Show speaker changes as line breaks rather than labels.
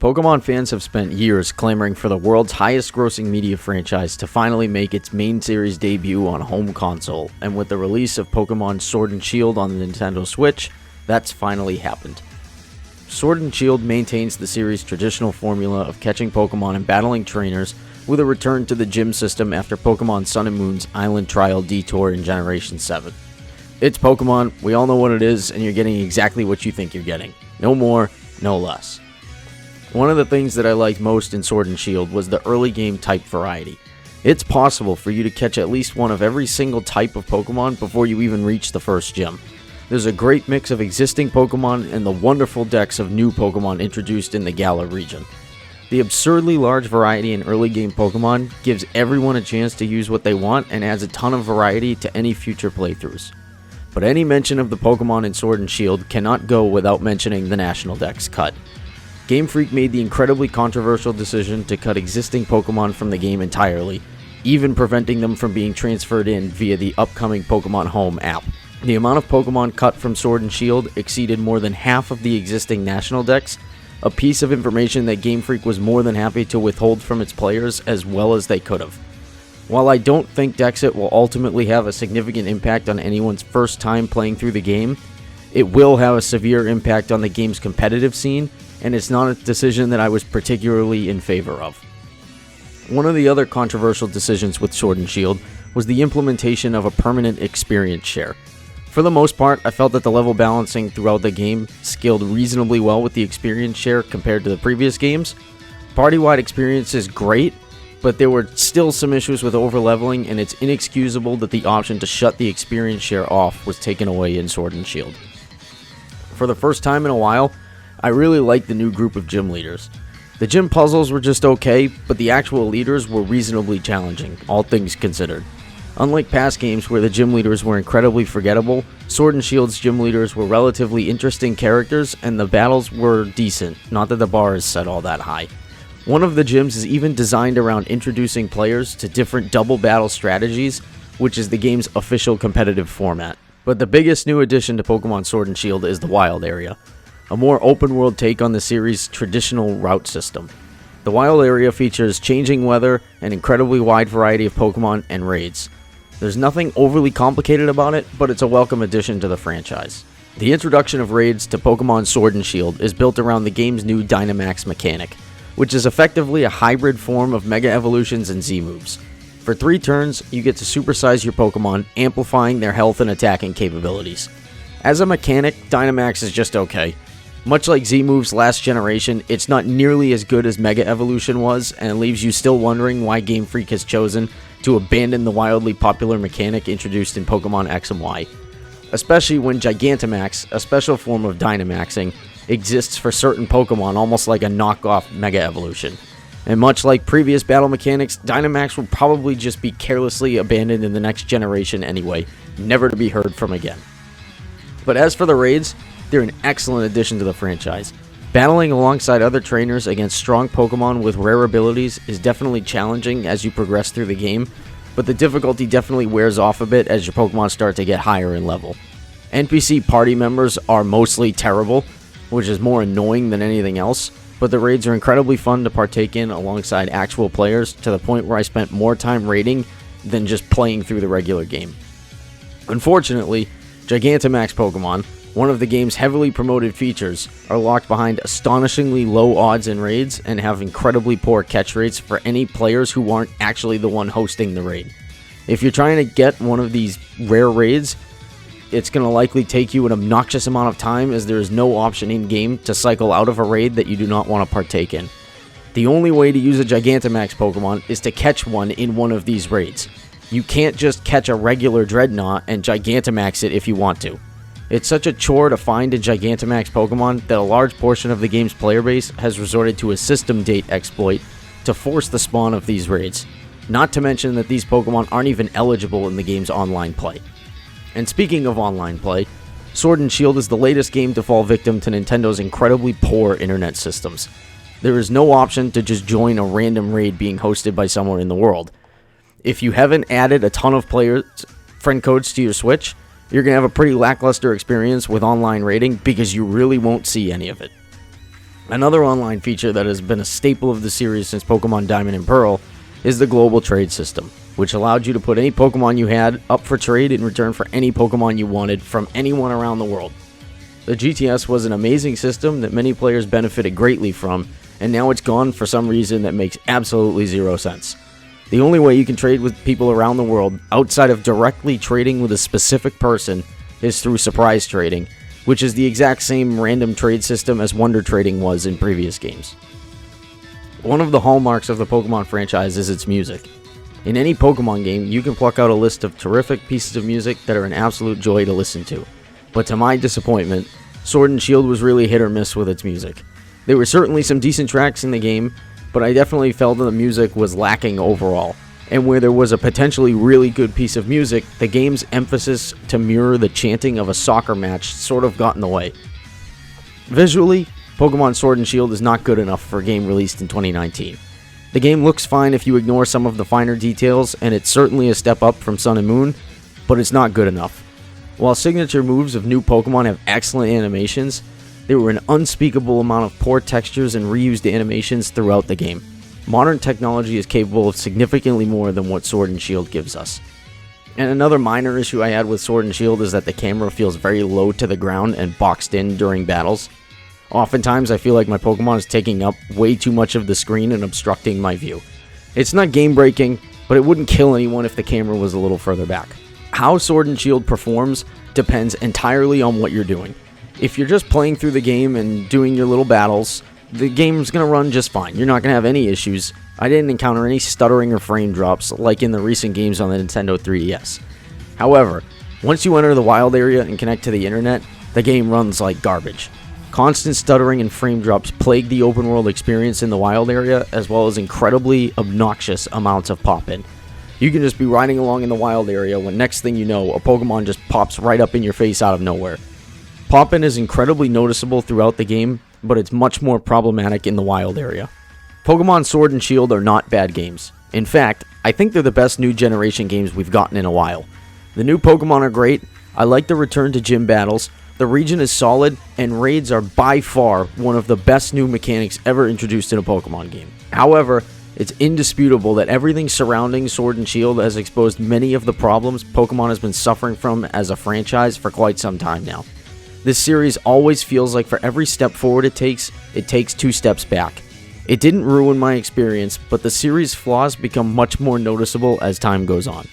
Pokemon fans have spent years clamoring for the world's highest-grossing media franchise to finally make its main series debut on a home console, and with the release of Pokemon Sword and Shield on the Nintendo Switch, that's finally happened. Sword and Shield maintains the series' traditional formula of catching Pokemon and battling trainers, with a return to the gym system after Pokemon Sun and Moon's Island Trial Detour in Generation 7. It's Pokemon, we all know what it is, and you're getting exactly what you think you're getting. No more, no less. One of the things that I liked most in Sword and Shield was the early game type variety. It's possible for you to catch at least one of every single type of Pokemon before you even reach the first gym. There's a great mix of existing Pokemon and the wonderful decks of new Pokemon introduced in the Galar region. The absurdly large variety in early game Pokemon gives everyone a chance to use what they want and adds a ton of variety to any future playthroughs. But any mention of the Pokemon in Sword and Shield cannot go without mentioning the National Dex cut. Game Freak made the incredibly controversial decision to cut existing Pokemon from the game entirely, even preventing them from being transferred in via the upcoming Pokemon Home app. The amount of Pokemon cut from Sword and Shield exceeded more than half of the existing National Dex, a piece of information that Game Freak was more than happy to withhold from its players as well as they could have. While I don't think Dexit will ultimately have a significant impact on anyone's first time playing through the game, it will have a severe impact on the game's competitive scene, and it's not a decision that I was particularly in favor of. One of the other controversial decisions with Sword and Shield was the implementation of a permanent experience share. For the most part, I felt that the level balancing throughout the game scaled reasonably well with the experience share compared to the previous games. Party-wide experience is great, but there were still some issues with overleveling, and it's inexcusable that the option to shut the experience share off was taken away in Sword and Shield. For the first time in a while, I really liked the new group of gym leaders. The gym puzzles were just okay, but the actual leaders were reasonably challenging, all things considered. Unlike past games where the gym leaders were incredibly forgettable, Sword and Shield's gym leaders were relatively interesting characters, and the battles were decent, not that the bar is set all that high. One of the gyms is even designed around introducing players to different double battle strategies, which is the game's official competitive format. But the biggest new addition to Pokemon Sword and Shield is the Wild Area, a more open-world take on the series' traditional route system. The Wild Area features changing weather, an incredibly wide variety of Pokemon, and raids. There's nothing overly complicated about it, but it's a welcome addition to the franchise. The introduction of raids to Pokemon Sword and Shield is built around the game's new Dynamax mechanic, which is effectively a hybrid form of Mega Evolutions and Z-moves. For 3 turns, you get to supersize your Pokemon, amplifying their health and attacking capabilities. As a mechanic, Dynamax is just okay. Much like Z-moves last generation, it's not nearly as good as Mega Evolution was, and leaves you still wondering why Game Freak has chosen to abandon the wildly popular mechanic introduced in Pokemon X and Y. Especially when Gigantamax, a special form of Dynamaxing, exists for certain Pokemon almost like a knockoff Mega Evolution. And much like previous battle mechanics, Dynamax will probably just be carelessly abandoned in the next generation anyway, never to be heard from again. But as for the raids, they're an excellent addition to the franchise. Battling alongside other trainers against strong Pokemon with rare abilities is definitely challenging as you progress through the game, but the difficulty definitely wears off a bit as your Pokemon start to get higher in level. NPC party members are mostly terrible, which is more annoying than anything else, but the raids are incredibly fun to partake in alongside actual players, to the point where I spent more time raiding than just playing through the regular game. Unfortunately, Gigantamax Pokemon, one of the game's heavily promoted features, are locked behind astonishingly low odds in raids and have incredibly poor catch rates for any players who aren't actually the one hosting the raid. If you're trying to get one of these rare raids, it's going to likely take you an obnoxious amount of time, as there is no option in-game to cycle out of a raid that you do not want to partake in. The only way to use a Gigantamax Pokemon is to catch one in one of these raids. You can't just catch a regular Dreadnought and Gigantamax it if you want to. It's such a chore to find a Gigantamax Pokemon that a large portion of the game's player base has resorted to a system date exploit to force the spawn of these raids. Not to mention that these Pokemon aren't even eligible in the game's online play. And speaking of online play, Sword and Shield is the latest game to fall victim to Nintendo's incredibly poor internet systems. There is no option to just join a random raid being hosted by someone in the world. If you haven't added a ton of players' friend codes to your Switch, you're going to have a pretty lackluster experience with online raiding because you really won't see any of it. Another online feature that has been a staple of the series since Pokemon Diamond and Pearl is the global trade system, which allowed you to put any Pokemon you had up for trade in return for any Pokemon you wanted from anyone around the world. The GTS was an amazing system that many players benefited greatly from, and now it's gone for some reason that makes absolutely zero sense. The only way you can trade with people around the world, outside of directly trading with a specific person, is through surprise trading, which is the exact same random trade system as Wonder Trading was in previous games. One of the hallmarks of the Pokemon franchise is its music. In any Pokemon game, you can pluck out a list of terrific pieces of music that are an absolute joy to listen to. But to my disappointment, Sword and Shield was really hit or miss with its music. There were certainly some decent tracks in the game, but I definitely felt that the music was lacking overall. And where there was a potentially really good piece of music, the game's emphasis to mirror the chanting of a soccer match sort of got in the way. Visually, Pokemon Sword and Shield is not good enough for a game released in 2019. The game looks fine if you ignore some of the finer details, and it's certainly a step up from Sun and Moon, but it's not good enough. While signature moves of new Pokemon have excellent animations, there were an unspeakable amount of poor textures and reused animations throughout the game. Modern technology is capable of significantly more than what Sword and Shield gives us. And another minor issue I had with Sword and Shield is that the camera feels very low to the ground and boxed in during battles. Oftentimes I feel like my Pokemon is taking up way too much of the screen and obstructing my view. It's not game breaking, but it wouldn't kill anyone if the camera was a little further back. How Sword and Shield performs depends entirely on what you're doing. If you're just playing through the game and doing your little battles, the game's going to run just fine. You're not going to have any issues. I didn't encounter any stuttering or frame drops like in the recent games on the Nintendo 3DS. However, once you enter the wild area and connect to the internet, the game runs like garbage. Constant stuttering and frame drops plague the open world experience in the wild area, as well as incredibly obnoxious amounts of pop-in. You can just be riding along in the wild area when next thing you know, a Pokemon just pops right up in your face out of nowhere. Pop-in is incredibly noticeable throughout the game, but it's much more problematic in the wild area. Pokemon Sword and Shield are not bad games. In fact, I think they're the best new generation games we've gotten in a while. The new Pokemon are great, I like the return to gym battles, the region is solid, and raids are by far one of the best new mechanics ever introduced in a Pokemon game. However, it's indisputable that everything surrounding Sword and Shield has exposed many of the problems Pokemon has been suffering from as a franchise for quite some time now. This series always feels like for every step forward it takes 2 steps back. It didn't ruin my experience, but the series' flaws become much more noticeable as time goes on.